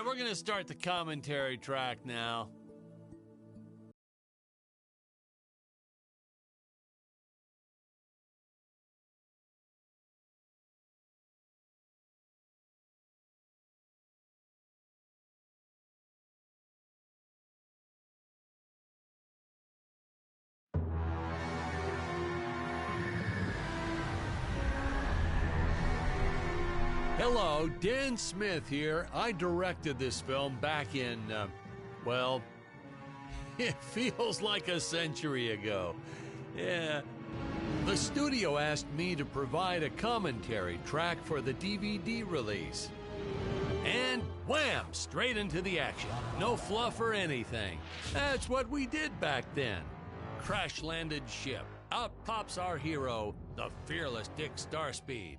right, we're gonna start the commentary track now. Hello, Dan Smith here. I directed this film back in, well, it feels like a century ago. Yeah. The studio asked me to provide a commentary track for the DVD release. And wham! Straight into the action. No fluff or anything. That's what we did back then. Crash-landed ship. Out pops our hero, the fearless Dick Starspeed.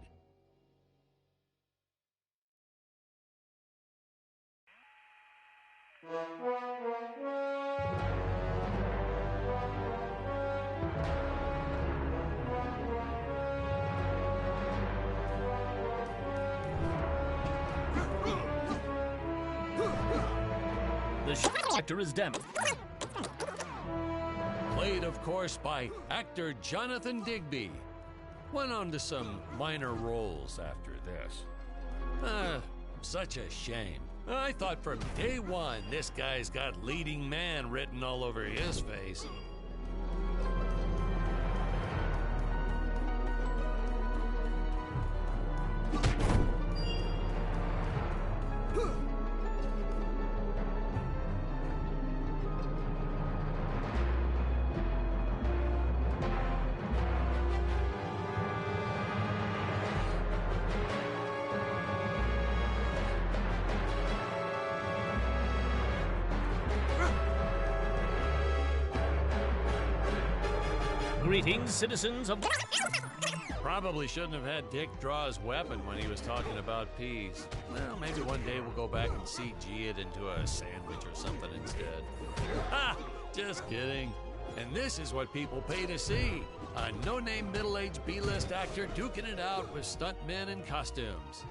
The actor is damaged. Played, of course, by actor Jonathan Digby. Went on to some minor roles after this. Such a shame. I thought from day one this guy's got leading man written all over his face. Greetings, citizens of... Probably shouldn't have had Dick draw his weapon when he was talking about peas. Well, maybe one day we'll go back and CG it into a sandwich or something instead. Ha! Just kidding. And this is what people pay to see. A no-name middle-aged B-list actor duking it out with stuntmen in costumes.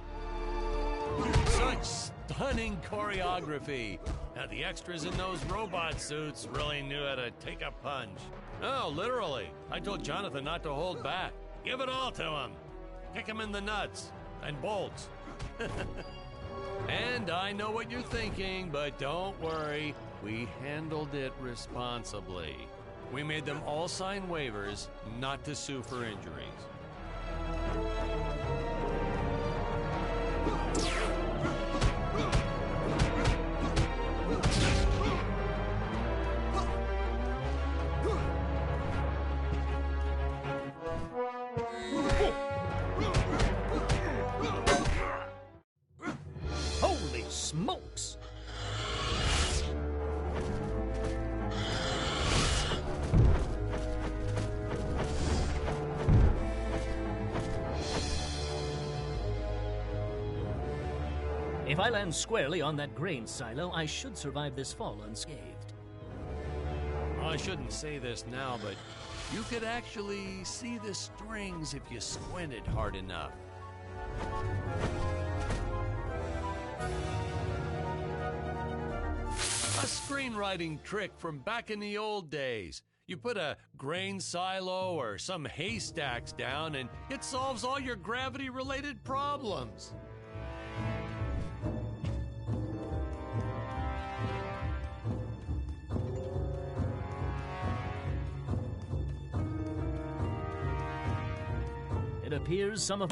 Such stunning choreography. Now, the extras in those robot suits really knew how to take a punch. Oh, literally. I told Jonathan not to hold back. Give it all to him. Kick him in the nuts and bolts. And I know what you're thinking, but don't worry. We handled it responsibly. We made them all sign waivers not to sue for injuries. Holy smokes! If I land squarely on that grain silo, I should survive this fall unscathed. Well, I shouldn't say this now, but you could actually see the strings if you squinted hard enough. A screenwriting trick from back in the old days. You put a grain silo or some haystacks down and it solves all your gravity-related problems. It appears some of...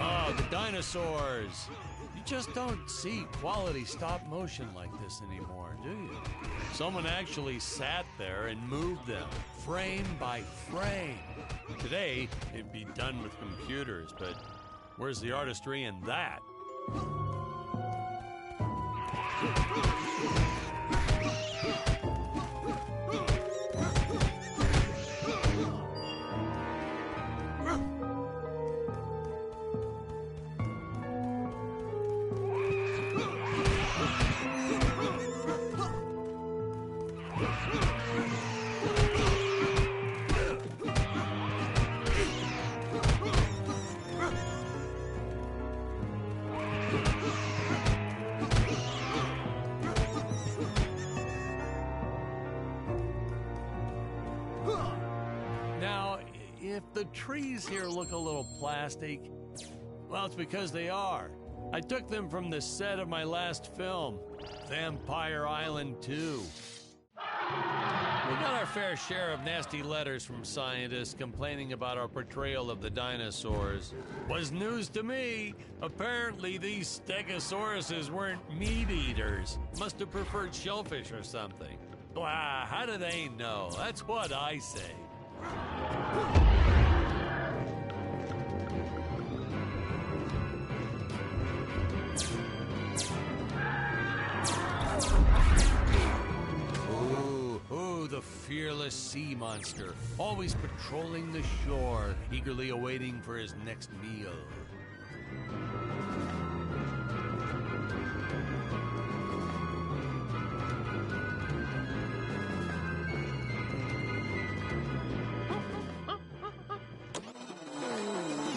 Oh, the dinosaurs. You just don't see quality stop motion like this anymore, do you? Someone actually sat there and moved them, frame by frame. Today, it'd be done with computers, but where's the artistry in that? if the trees here look a little plastic, well, it's because they are. I took them from the set of my last film, Vampire Island 2. We got our fair share of nasty letters from scientists complaining about our portrayal of the dinosaurs. Was news to me. Apparently, these stegosauruses weren't meat eaters. Must have preferred shellfish or something. Wow, how do they know? That's what I say. Ooh, the fearless sea monster, always patrolling the shore, eagerly awaiting for his next meal.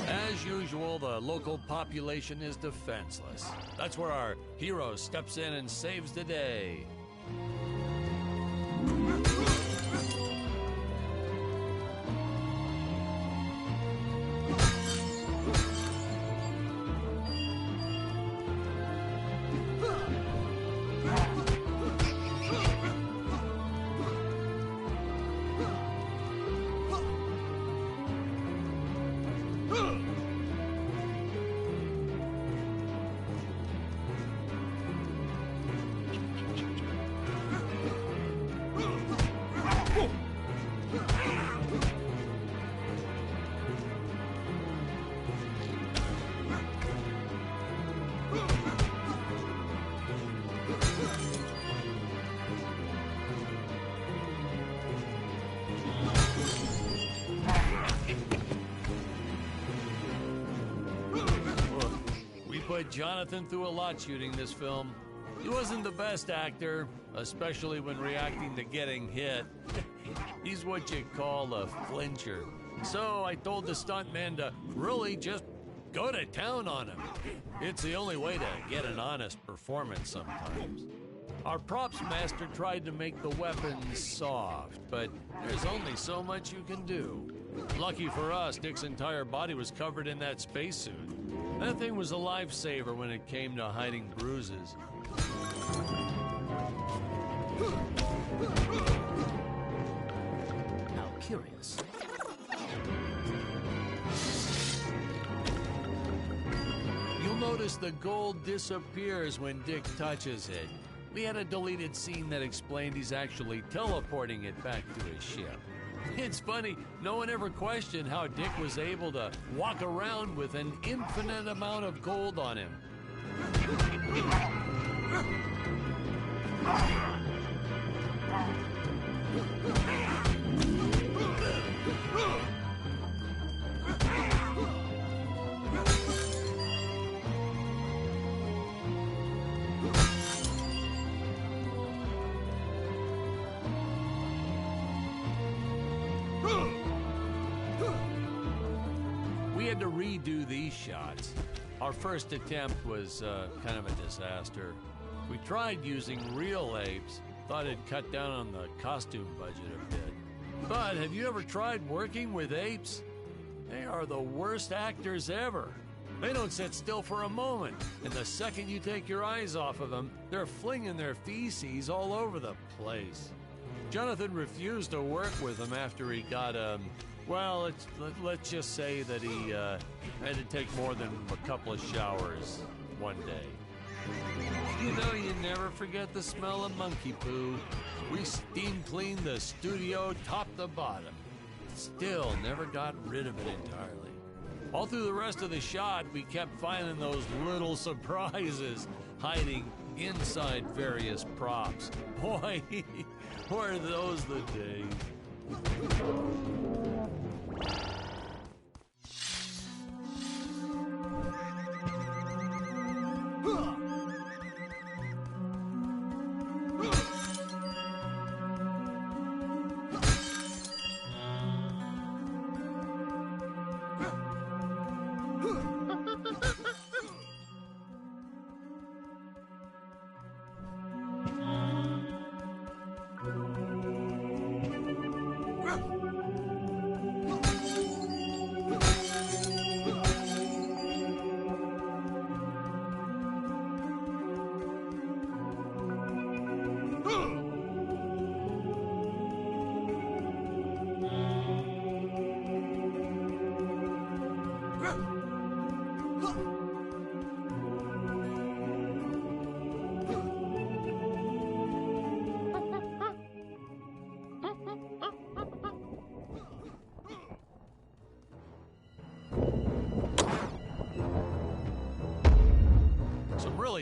As usual, the local population is defenseless. That's where our hero steps in and saves the day. Put Jonathan through a lot shooting this film. He wasn't the best actor, especially when reacting to getting hit. He's what you call a flincher. So I told the stuntman to really just go to town on him. It's the only way to get an honest performance sometimes. Our props master tried to make the weapons soft, but there's only so much you can do. Lucky for us, Dick's entire body was covered in that spacesuit. That thing was a lifesaver when it came to hiding bruises. How curious. You'll notice the gold disappears when Dick touches it. We had a deleted scene that explained he's actually teleporting it back to his ship. It's funny, no one ever questioned how Dick was able to walk around with an infinite amount of gold on him. We had to redo these shots. Our first attempt was kind of a disaster. We tried using real apes, thought it'd cut down on the costume budget a bit. But have you ever tried working with apes? They are the worst actors ever. They don't sit still for a moment, and the second you take your eyes off of them, they're flinging their feces all over the place. Jonathan refused to work with them after he got well, let's just say that he had to take more than a couple of showers one day. You know, you never forget the smell of monkey poo. We steam cleaned the studio top to bottom. Still never got rid of it entirely. All through the rest of the shot, we kept finding those little surprises hiding inside various props. Boy, were those the days.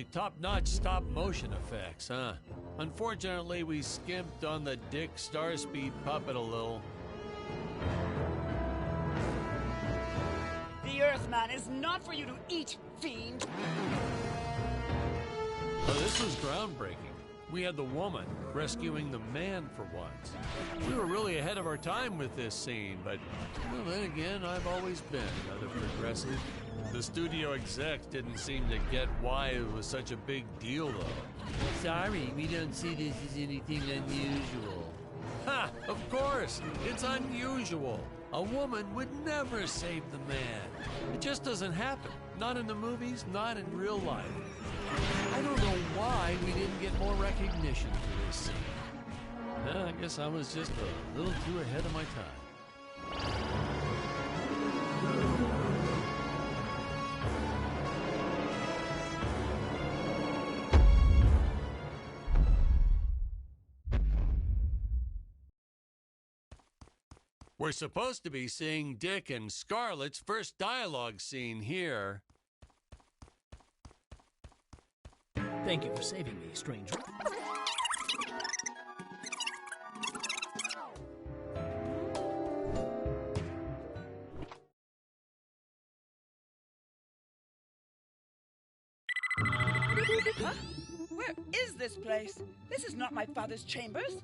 Really top-notch stop-motion effects, huh? Unfortunately, we skimped on the Dick Starspeed puppet a little. The Earthman is not for you to eat, fiend! Oh, this was groundbreaking. We had the woman rescuing the man for once. We were really ahead of our time with this scene, but well, then again, I've always been rather progressive. The studio execs didn't seem to get why it was such a big deal, though. Sorry, we don't see this as anything unusual. Ha! Of course! It's unusual. A woman would never save the man. It just doesn't happen. Not in the movies, not in real life. I don't know why we didn't get more recognition for this scene. I guess I was just a little too ahead of my time. We're supposed to be seeing Dick and Scarlett's first dialogue scene here. Thank you for saving me, stranger. Huh? Where is this place? This is not my father's chambers.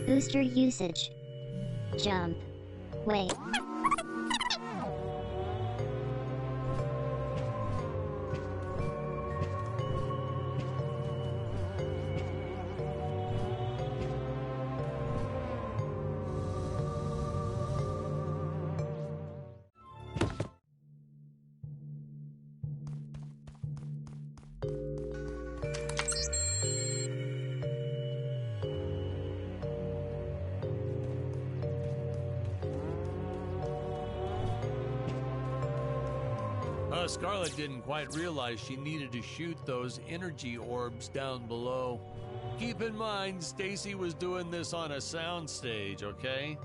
Booster usage. Jump. Wait. Scarlett didn't quite realize she needed to shoot those energy orbs down below. Keep in mind, Stacy was doing this on a soundstage, okay?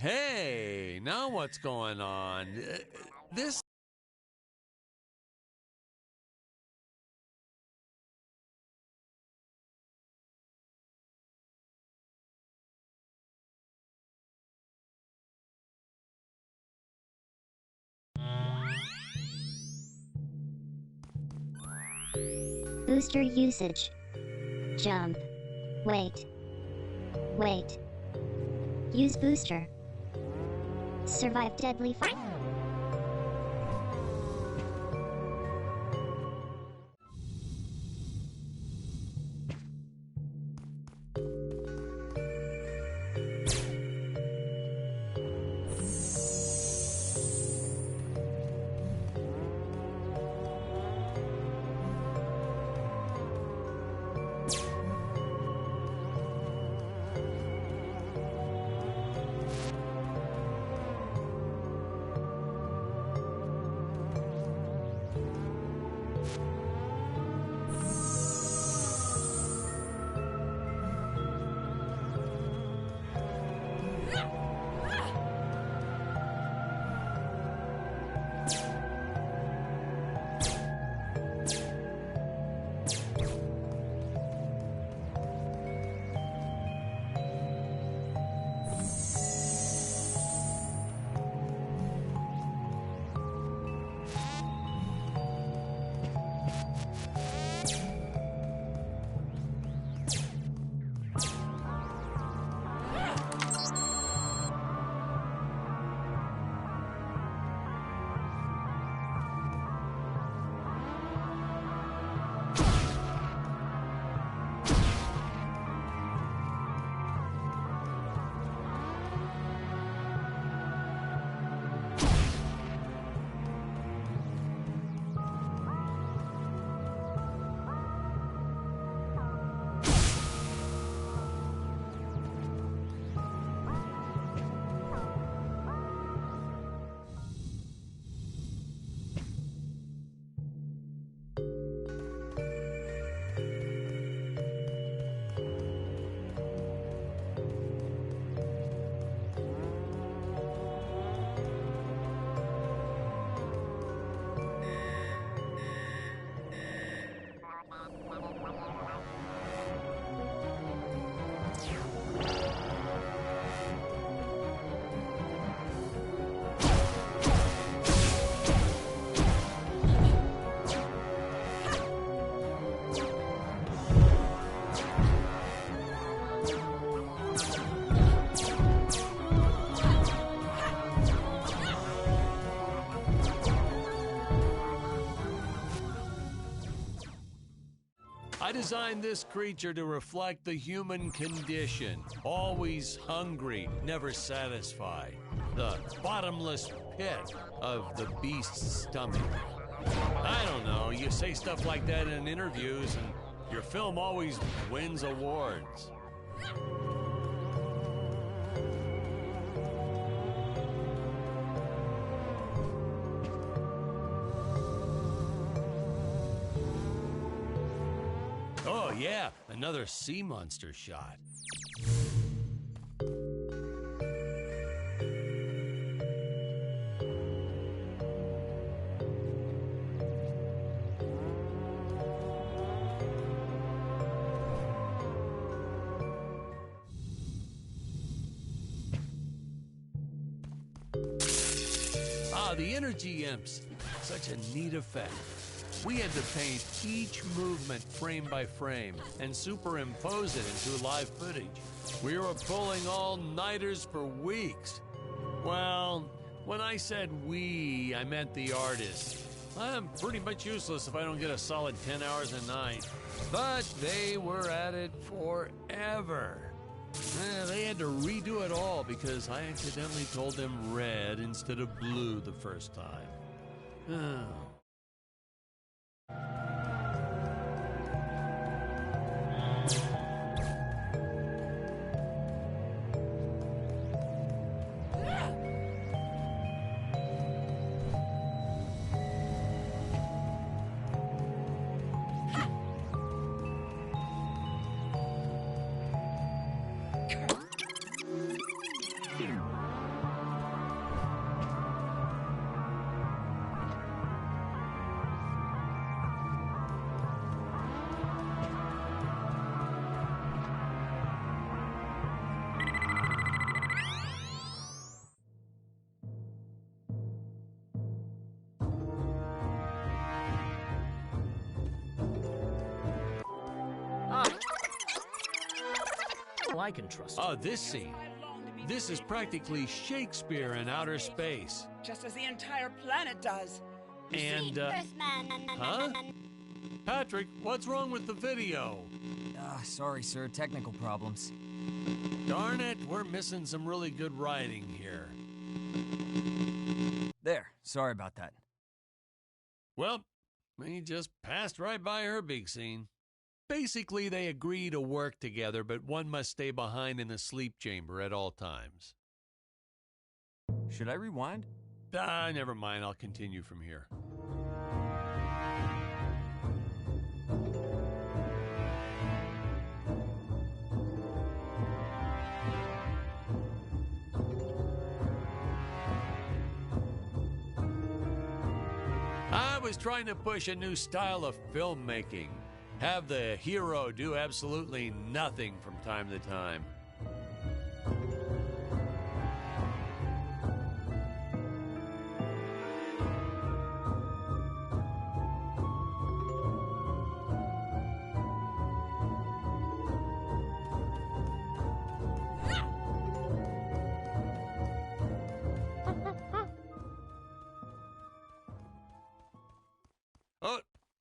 Hey, now what's going on? This... Booster usage. Jump. Wait. Wait. Use booster. Survive deadly fire. I designed this creature to reflect the human condition. Always hungry, never satisfied. The bottomless pit of the beast's stomach. I don't know, you say stuff like that in interviews and your film always wins awards. Oh yeah, another sea monster shot. The energy imps. Such a neat effect. We had to paint each movement frame by frame and superimpose it into live footage. We were pulling all-nighters for weeks. Well, when I said we, I meant the artists. I'm pretty much useless if I don't get a solid 10 hours a night. But they were at it forever. They had to redo it all because I accidentally told them red instead of blue the first time. I can trust you. Oh, this scene. This is practically Shakespeare in outer space. Just as the entire planet does. And, huh? Patrick, what's wrong with the video? Sorry, sir. Technical problems. Darn it, we're missing some really good writing here. There. Sorry about that. Well, we just passed right by her big scene. Basically, they agree to work together, but one must stay behind in the sleep chamber at all times. Should I rewind? Never mind. I'll continue from here. I was trying to push a new style of filmmaking. Have the hero do absolutely nothing from time to time. Oh,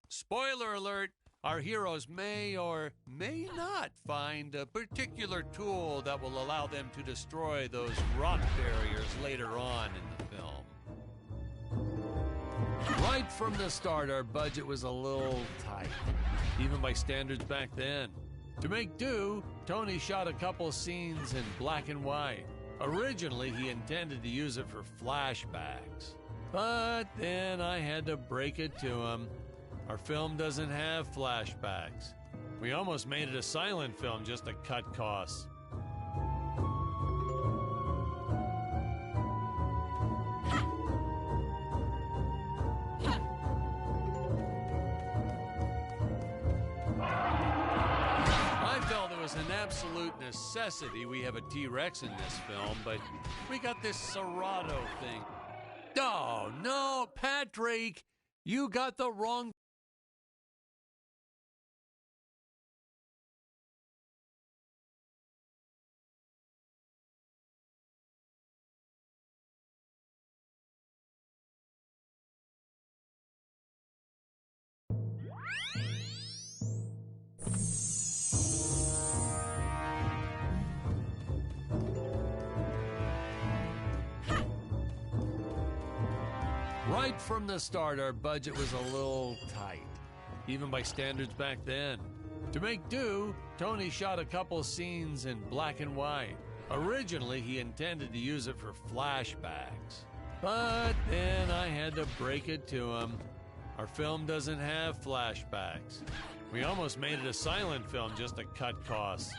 spoiler alert. Our heroes may or may not find a particular tool that will allow them to destroy those rock barriers later on in the film. Right from the start, our budget was a little tight, even by standards back then. To make do, Tony shot a couple scenes in black and white. Originally, he intended to use it for flashbacks. But then I had to break it to him. Our film doesn't have flashbacks. We almost made it a silent film just to cut costs. I felt it was an absolute necessity we have a T-Rex in this film, but we got this Serato thing. Oh, no, Patrick! You got the wrong... Right from the start, our budget was a little tight, even by standards back then. To make do, Tony shot a couple scenes in black and white. Originally, he intended to use it for flashbacks. But then I had to break it to him. Our film doesn't have flashbacks. We almost made it a silent film just to cut costs.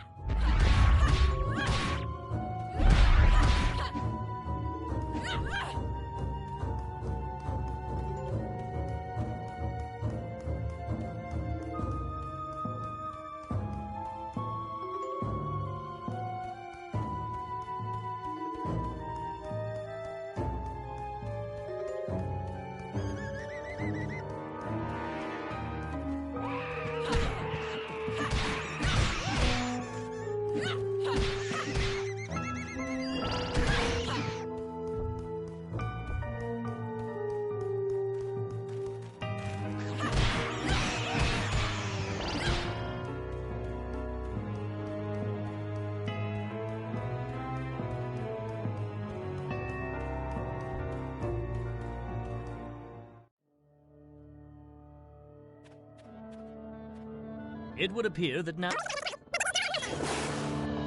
It would appear that now...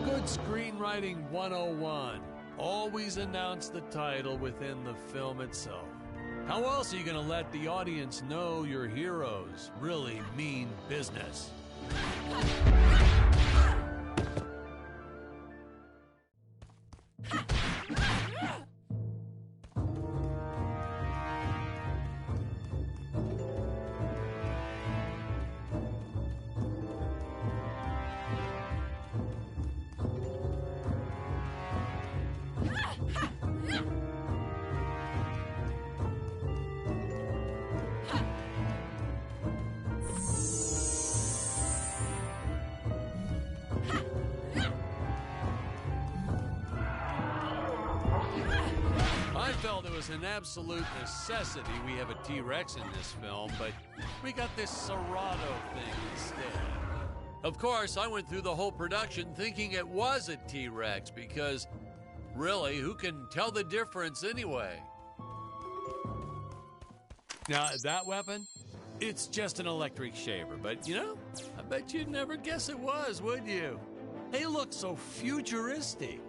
Good screenwriting 101. Always announce the title within the film itself. How else are you going to let the audience know your heroes really mean business? I felt it was an absolute necessity we have a T-Rex in this film, but we got this Serato thing instead. Of course, I went through the whole production thinking it was a T-Rex because, really, who can tell the difference anyway? Now, that weapon, it's just an electric shaver, but you know, I bet you'd never guess it was, would you? They look so futuristic.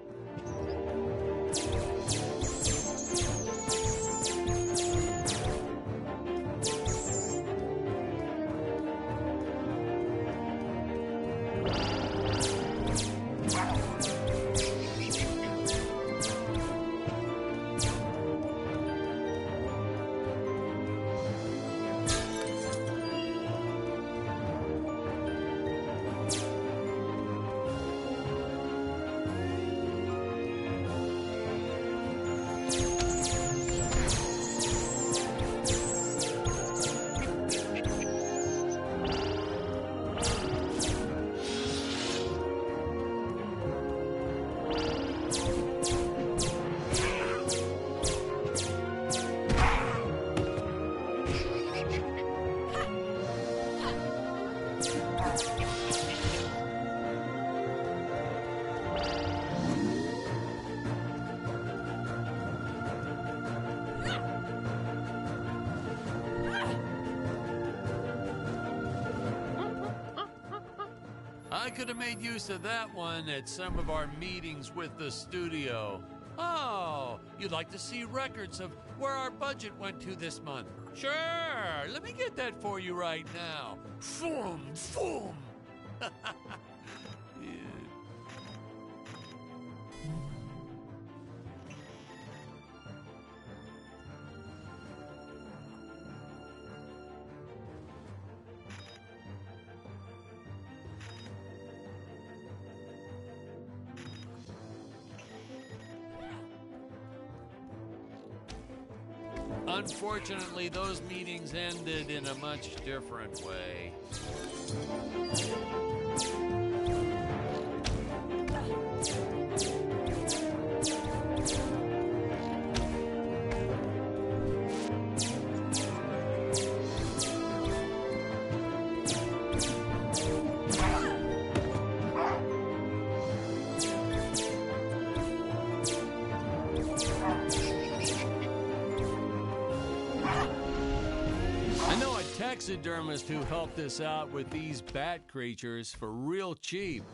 I could have made use of that one at some of our meetings with the studio. Oh, you'd like to see records of where our budget went to this month? Sure, let me get that for you right now. Boom, boom. Yeah. Unfortunately, those meetings ended in a much different way. taxidermist who helped us out with these bat creatures for real cheap.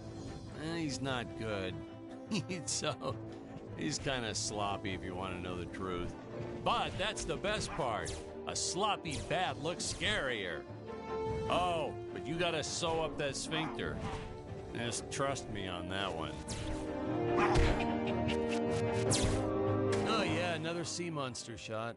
He's not good. He's kind of sloppy if you want to know the truth. But that's the best part. A sloppy bat looks scarier. Oh, but you gotta sew up that sphincter. Just trust me on that one. Oh yeah, another sea monster shot.